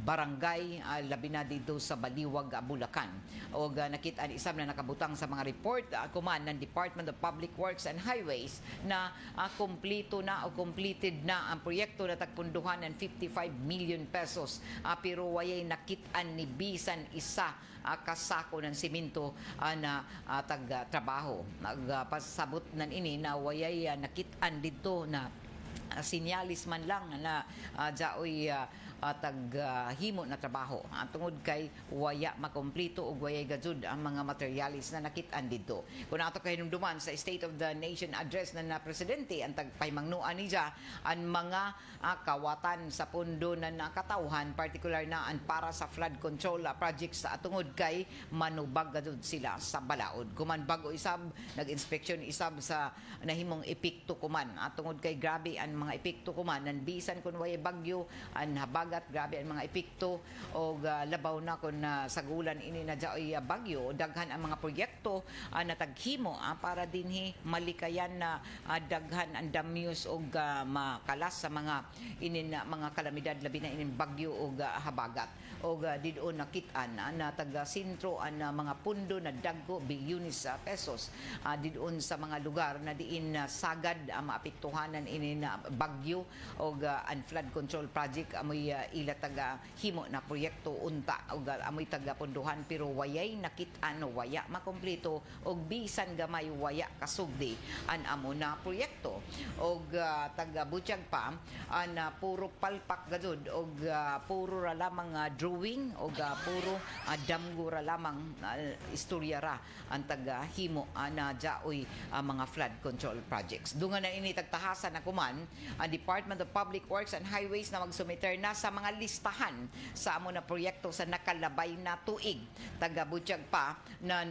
barangay labi na dito sa Baliwag, Bulacan. O nakita isam na nakabutang sa mga report kuman ng Department of Public Works and Highways na kompleto na o completed na ang proyekto na tagpunduhan ng 55 million pesos. Pero wayay nakitaan ni bisan isa kasako ng simento na tagtrabaho. Nagpasabot nan ini na wayay nakitaan dito na sinyalis man lang na jaoy taghimo na trabaho tungod kay waya makompleto ug wayay gajud ang mga materialis na nakit-an didto. Kung ato kay hinumduman sa State of the Nation address na presidente ang tagpahimangnuan niya ang mga kawatan sa pundo na nakatauhan particular na ang para sa flood control projects sa tungod kay manubag gajud sila sa balaod. Kuman bago isab nag-inspection isab sa nahimong epekto kuman tungod kay grabe ang mga epekto kuman nan bisan kun wayay bagyo ang habagat grabe ang mga epekto o labaw na kun sagulan ini na jaoy bagyo daghan ang mga proyekto na taghimo para dinhi malikayan na daghan ang damyos o makalas sa mga inin mga kalamidad labi na inin bagyo o habagat o didon nakit-an na taga sentro ang mga pundo na dagko bilyones pesos didon sa mga lugar na diin sagad ang maapektuhanan ini na bagyo o ang flood control project amoy ila taga himo na proyekto unta o amoy taga punduhan pero wayay nakit-an waya makompleto og bisan gamay waya kasugdi an amo na proyekto og taga butyag pa an puro palpak gajud og puro ra lamang drawing og puro damgo ra lamang istorya ra ang taga himo na jaoy mga flood control projects. Dungan na ini tagtahasan na kuman ang Department of Public Works and Highways na magsumiter na sa mga listahan sa amo na proyekto sa nakalabay na tuig. Taga-butyag pa na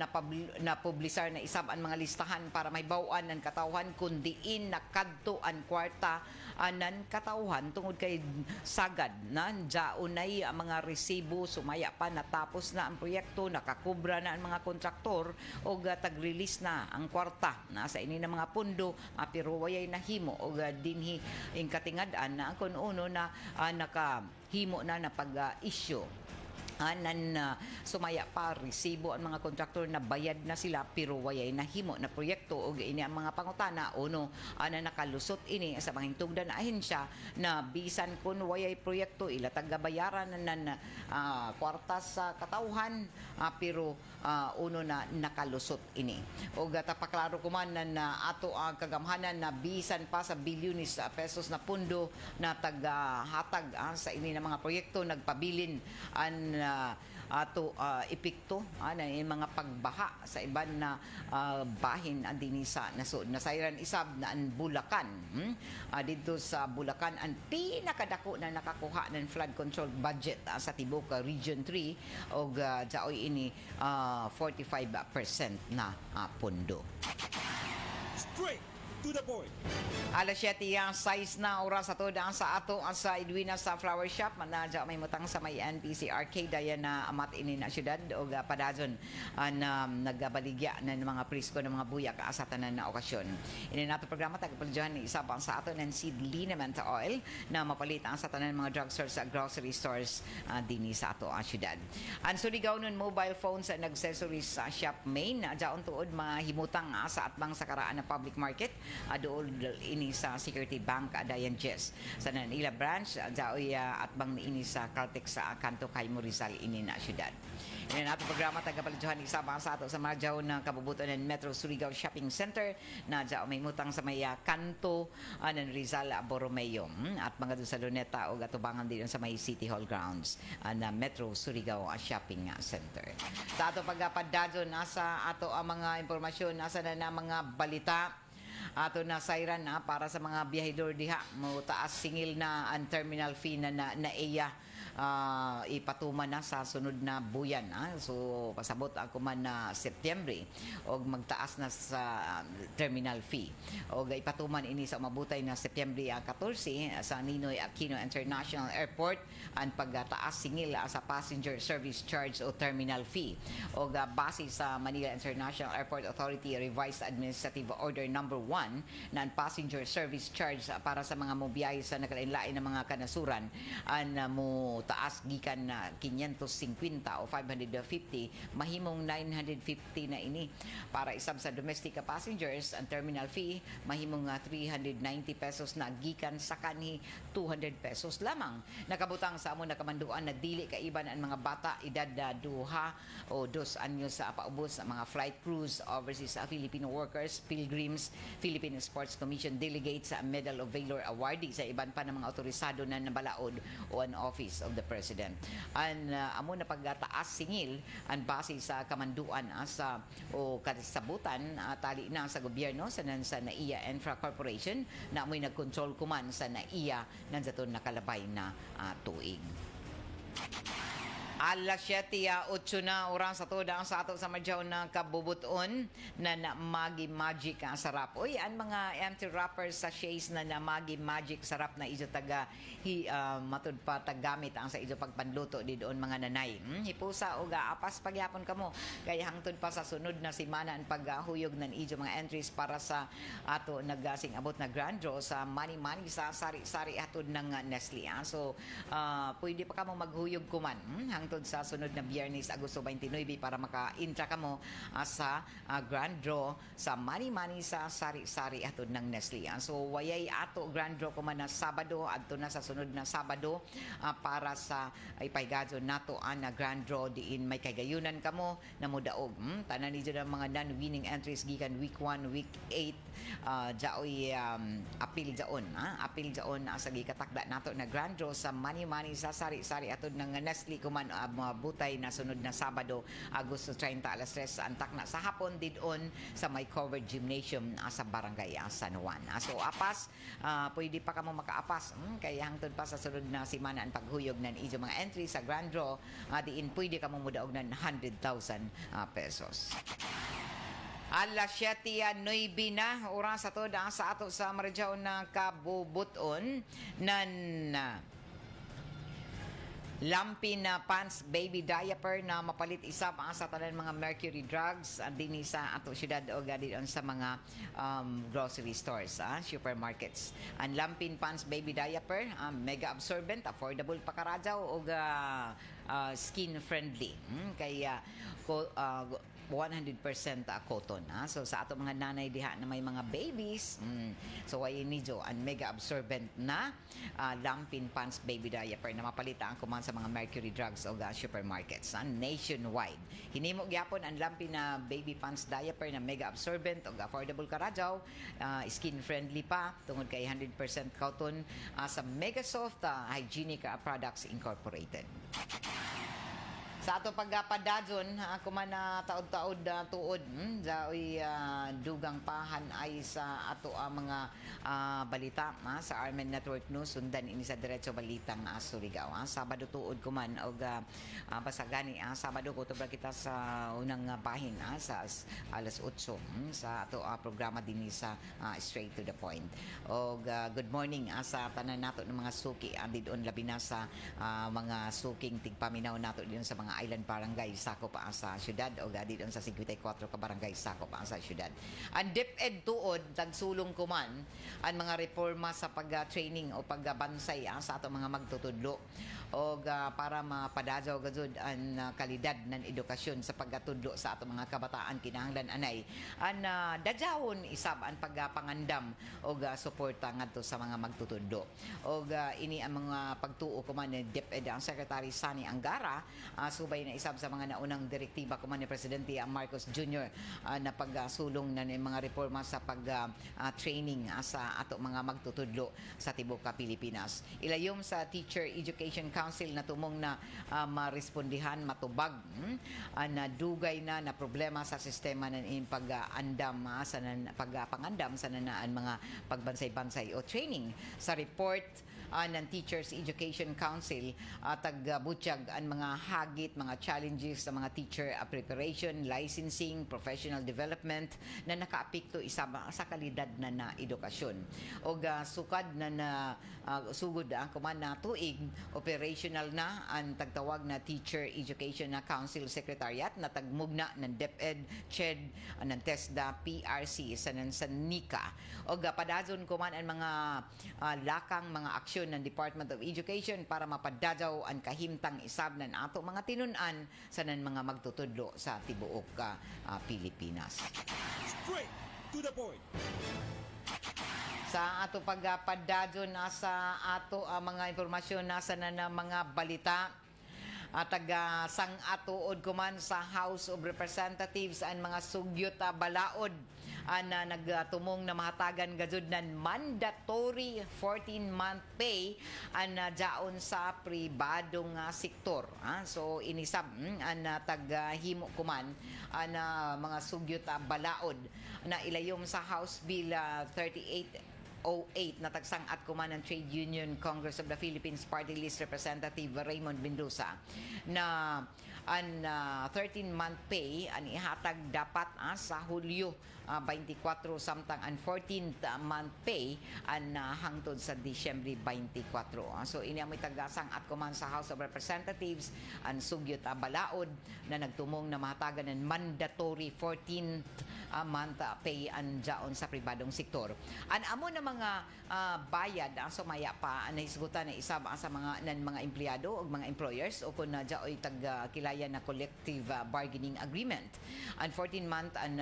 napublisar na isab ang mga listahan para may bawaan ng katawhan kundiin nakadto ang kwarta anan katawhan tungod kay sagad na jaunay ang mga resibo sumaya pa natapos na ang proyekto nakakubra na ang mga kontraktor o tag-release na ang kwarta na sa ini ng mga pundo pero wayay nahimo o dinhi ing katingad-an na kun uno na nakahimo na pag-issue sumaya pa resibo ang mga kontraktor na bayad na sila pero wayay nahimo na proyekto o ini ang mga pangutana uno na nakalusot ini sa mga hingtugdan na ahensya na bisan kun wayay proyekto ila tagabayaran ng kwarta sa katawhan pero uno na nakalusot ini o tapaklaro kuman na ato ang kagamhanan na bisan pa sa bilyones pesos na pundo na tagahatag sa ini ng mga proyekto nagpabilin ang ato epekto na mga pagbaha sa iban na bahin ang dinisa nasayran isab na ang Bulacan dito sa Bulacan ang pinakadako na nakakuha ng flood control budget sa Tibuok Region 3 o jaoy ini 45% na pundo. Straight to the point. Alas 7 ang size na oras ato daan sa ato sa Edwina sa flower shop manadya may mutang sa may NPC Arcade ayan na amat ini na syudad o padazon na nagabaligya ng mga prisko ng mga buyak sa tanan na okasyon. Ini nato programa tagapalidyohan ni isa pa sa ato ng seed liniment oil na mapalit ang sa tanan mga drugstores sa grocery stores dinhi sa ato ang syudad. Ang Surigao nun mobile phones and accessories shop main jaon tuod mahimutang sa atbang sa karaan na public market dool ini sa Security Bank Dayan Jess sa Nanila branch jaoy atbang ini sa Caltex sa Kanto Caimo Rizal ini na syudad. Ini nato programa tagapalidyohan isama sa ato sa madyaw ng kabubuton ng Metro Surigao Shopping Center na jaoy may mutang sa may Kanto ng Rizal Borromeo at mga doon sa Luneta o gatubangan din sa may City Hall grounds na Metro Surigao Shopping Center. Sa ato pagpadadyon nasa ato ang mga impormasyon nasa na mga balita ato na sayran para sa mga biyahedor diha mo taas singil na ang terminal fee na iya ipatuman na sa sunod na buyan. So pasabot ako man na Setyembre og magtaas na sa terminal fee. Og ipatuman ini sa mabutay na Setyembre 14 sa Ninoy Aquino International Airport ang pagtaas singil sa passenger service charge o terminal fee. Og base sa Manila International Airport Authority Revised Administrative Order number 1 na ang passenger service charge para sa mga mobiyahe sa nakalain-lain na mga kanasuran ang mo taas gikan na 550 o 550 mahimong 950 na ini. Para isab sa domestic passengers ang terminal fee mahimong 390 pesos na gikan sa kanhi 200 pesos lamang. Nakabutang sa among nakamanduan na dili kaiban ang mga bata edad 2 o 2 anyos sa paubos sa mga flight crews, overseas Filipino workers, pilgrims, Philippine Sports Commission delegates sa Medal of Valor awardee sa iban pa ng mga otorisado na nabalaod o an office of the President. Ang amo na pagtaas singil ang base sa kamanduan sa o kasabutan tali na sa gobyerno sa NAIA Infra Corporation na amoy nagkontrol kuman sa NAIA nan zaton nakalabay na tuig. Alas 7:08 na oras sa toda sa ato sa madyaw na kabubuton na magi magic ang sarap. Uy, ang mga empty wrappers sa sachets na magi magic sarap na iso taga matud pa tagamit ang sa iso pagpanluto di doon mga nanay. Hipusa o apas pagyapon kamo kaya hangtod pa sa sunod na semana ang paghuyog ng iso mga entries para sa ato nagasing abot na grand draw sa money sa sari-sari atod ng Nestle. So pwede pa kamo maghuyog kuman hangtod sa sunod na Biyernes, Agosto 29 para maka-intra kamo sa grand draw sa money sa sari-sari atod ng Nestle. So wayay ato grand draw kuman na Sabado adto na sa sunod na Sabado para sa ipaygadyo nato ang grand draw diin may kagayunan kamo na mudaog. Tanan ni ang mga non-winning entries gikan week 1, week 8 jaoy apil jaon apil jaon sa gikatakda nato na grand draw sa money sa sari-sari atod ng Nestle kuman mabutay na sunod na Sabado, Agosto 30 alas 3 antak na sa hapon didon sa may covered gymnasium sa barangay San Juan. So apas pwede pa kamo makaapas kaya hangtod pa sa sunod na semana ang paghuyog ng iso mga entry sa grand draw diin pwede kamo mudaog ng 100,000 pesos. Alas 7:09 na oras sa toda sa ato sa Maradyaw na kabubuton nan lampin na pants baby diaper na mapalit isab sa tanan mga mercury drugs dinhi sa ato syudad o gadidon sa mga grocery stores, supermarkets. Ang lampin pants baby diaper mega absorbent, affordable pa karadyaw o skin friendly. Kaya 100% cotton. So sa ato mga nanay diha na may mga babies, so ay nidyo ang mega absorbent na lampin pants baby diaper na mapalita ang kuman sa mga mercury drugs o supermarkets nationwide. Hinimo gyapon ang lampin na baby pants diaper na mega absorbent o affordable karadyaw, skin friendly pa tungod kay 100% cotton sa Mega Soft Hygienic Products Incorporated. Sa ato pagpadadyon, ako man na taod-taod tuod, dugang pahan ay sa ato mga balita sa Armen Network News, sundan ini sa Diretso Balitang Surigao. Sabado tuod ko man, o basagani, Sabado ko ito kita sa unang bahin sa alas 8 sa ato programa din sa Straight to the Point. O good morning sa tanan nato ng mga suki, doon labi na sa mga suking tigpaminaw nato din sa mga island barangay sakop sa syudad o gadi doon sa 54 ka barangay sakop sa syudad. Ang DepEd tuod tagsulong kuman ang mga reforma sa pag-training o pagbansay sa ato mga magtutudlo o para mapadadyaw gazud ang kalidad ng edukasyon sa pagtudlo sa ato mga kabataan kinahanglan anay ang dadyawon isab ang pagpangandam o suporta ngadto sa mga magtutudlo. O ini ang mga pagtuo kuman ni DepEd ang Secretary Sani Angara subay na isab sa mga naunang direktiba kuman ni Presidente Marcos Jr. Na pagsulong na ng mga reforma sa pag-training sa ato mga magtutudlo sa tibuok Pilipinas. Ilayom sa Teacher Education Council na tumong na marespondihan matubag na dugay na problema sa sistema ng pag-andam sa pagpangandam sa nanaan mga pagbansay-bansay o training. Sa report ng Teachers Education Council tagbutyag ang mga hagit, mga challenges sa mga teacher preparation, licensing, professional development na nakaapekto sa kalidad na edukasyon. O sukad na sugod ang kuman na tuig, operational na ang tagtawag na Teacher Education Council Secretariat na tagmugna ng DepEd, CHED, ng TESDA, PRC, sa NICA. O padazon kuman ang mga lakang mga aksyon ng Department of Education para mapadadaw ang kahimtang isab ng ato mga tinunan sa nan mga magtutudlo sa tibuok Pilipinas. Straight to the point. Sa ato pagpadadyo nasa ato mga informasyon nasa na mga balita taga sang atuod kuman sa House of Representatives ang mga sugyot balaod na nagtumong na mahatagan gazud ng mandatory 14-month pay ang jaon sa pribadong sektor. So inisab ang taghimo kuman ang mga sugyot balaod na ilayom sa House Bill 3808 na tagsang at kuman ng Trade Union Congress of the Philippines Party List Representative Raymond Mendoza na ang 13-month pay ang ihatag dapat sa Hulyo 24 samtang ang 14th month pay ang hangtod sa Disyembre 24. So ini ang tagasang at kuman sa House of Representatives ang sugyot balaod na nagtumong na mahatagan ng mandatory 14th month pay ang jaon sa pribadong sektor. Ang amo na mga bayad sumaya pa ang nahisgutan na isa sa mga empleyado o mga employers o kung jaoy tagkilayan na collective bargaining agreement. Ang 14-month ang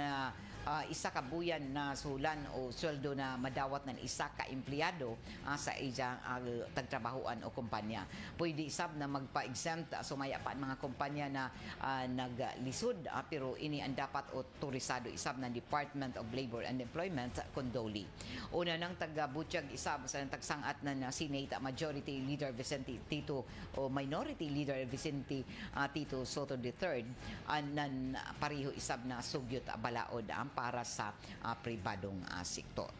isa ka buyan na sulan o sweldo na madawat ng isa ka empleyado sa iyang tagtrabahoan o kumpanya. Pwede isab na magpa-exempt sumaya pa ang mga kumpanya na naglisod pero ini ang dapat otorisado isab ng Department of Labor and Employment kondoli. Una nang taga-butyag isab sa tagsangat ng Senate Majority Leader Vicente Tito o Minority Leader Vicente Tito Soto III nan pareho isab na sugyot balaod para sa pribadong sektor.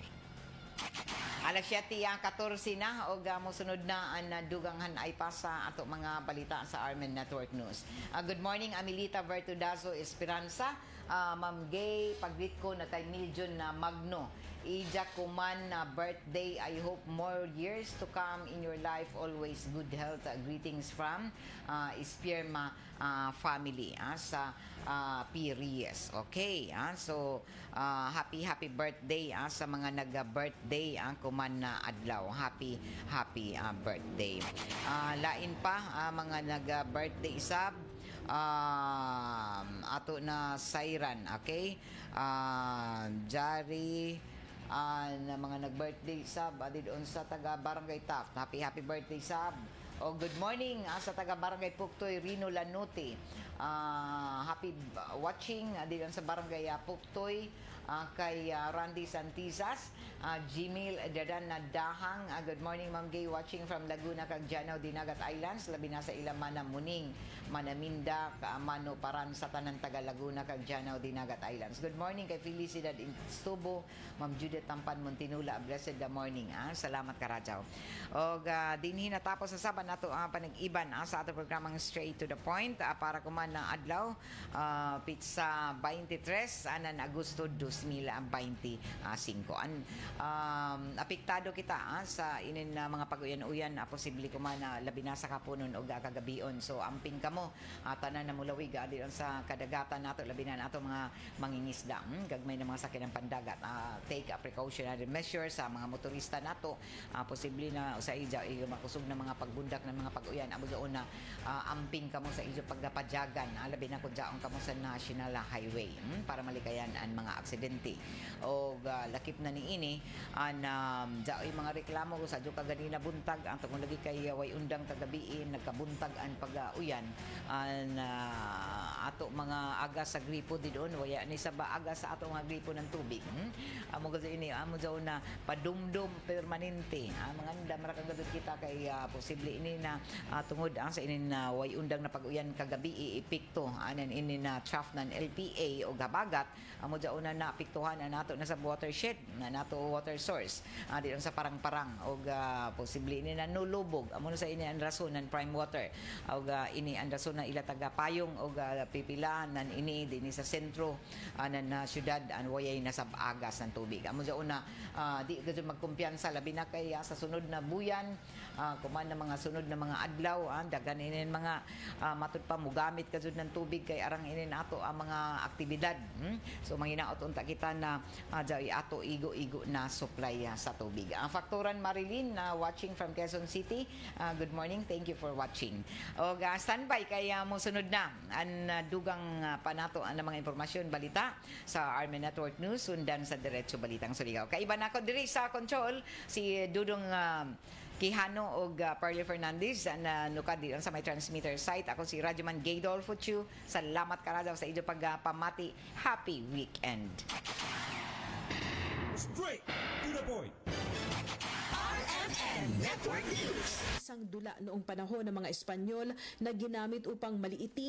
Alas 7:14 na o mosunod na ang duganghan ay pa sa ato mga balita sa Armen Network News. Good morning, Amelita Vertudazo Esperanza. Ma'am Gay, pag-greet ko na kay Miljon na Magno. Ija Kuman na birthday. I hope more years to come in your life. Always good health. Greetings from Espierma family sa Pires. Okay. So, happy birthday sa mga nag-birthday Kuman na adlaw. Happy birthday. Lain pa mga nag-birthday isab. Ato na Sairan. Okay. Jari na mga nag-birthday sab doon sa taga Barangay Taft. Happy birthday sab. O good morning sa taga Barangay Puktoy Rino Lanuti. Happy watching doon sa Barangay Puktoy kay Randy Santizas, Jimil Dadan na Dahang. Good morning Ma'am Gay, watching from Laguna kag Janao Dinagat Islands, labi na sa ilang Muning, Manaminda, Mano Paran sa tanan taga Laguna kag Janao Dinagat Islands. Good morning kay Felicidad Instubo, Ma'am Judith Tampan Montinula, blessed the morning. Salamat Karajaw. Og dinhi natapos sa saban nato panag-iban sa ato programang Straight to the Point para kuman na adlaw pizza 23 anan Agosto 2025. Apektado kita sa inin mga pag-uyan-uyan posible kuman na labi na sa kapunon o kagabion. So amping kamo tanan na mulawig diyon sa kadagatan nato labi na nato mga mangingisda gagmay na mga sakyan ng pandagat. Take a precautionary measure sa mga motorista nato posible na sa ija makusog na mga pagbundak ng mga pag-uyan amo doon na amping kamo sa ijo pagpadyagan labi na kun jaon kamo sa National Highway para malikayan ang mga aksidente o lakip na niini an jaoy mga reklamo sa jo kaganina buntag ang tungod lagi kay way undang kagabiin nagkabuntag ang pag-uyan an ato mga aga sa gripo di doon waya ni sa aga sa ato mga gripo ng tubig amo gud ini amo jaw na padumdum permanente mga ndam ra kagadud kita kay posible ini na tungod sa inin way undang na pag-uyan kagabi epekto anan ini na chaff ng LPA o gabagat amo jaw na naapektuhan na nato na sa watershed na nato water source dito sa parang-parang og posible ini na nulubog amo na sa ini ang rason ng prime water og ini ang rason na ila taga payong og pipilaan nan ini dinhi sa sentro nan syudad an wayay nasabagas ng tubig amo sa una di gud magkumpiyansa labi na kay sa sunod na buyan kuman na mga sunod na mga adlaw dagan ini mga matud pa mugamit kasud ng tubig kay arang ini nato ang mga aktibidad so manginaot unta kita na ato igo-igo na supply sa tubig. Ang Fakturan Marilyn watching from Quezon City. Good morning. Thank you for watching. O standby kay mo sunod na ang dugang panato ang mga impormasyon balita sa Army Network News sundan sa Diretso Balitang Surigao. Kaiba na ako diri sa control si Dudong Quijano o Parley Fernandez na nukad dito sa may transmitter site. Ako si Radyoman Gaydolfo Chu. Salamat karadaw sa inyo pagpamati. Happy weekend. Straight to the point. RMN Network News. Isang dula noong panahon ng mga Espanyol na ginamit upang maliitin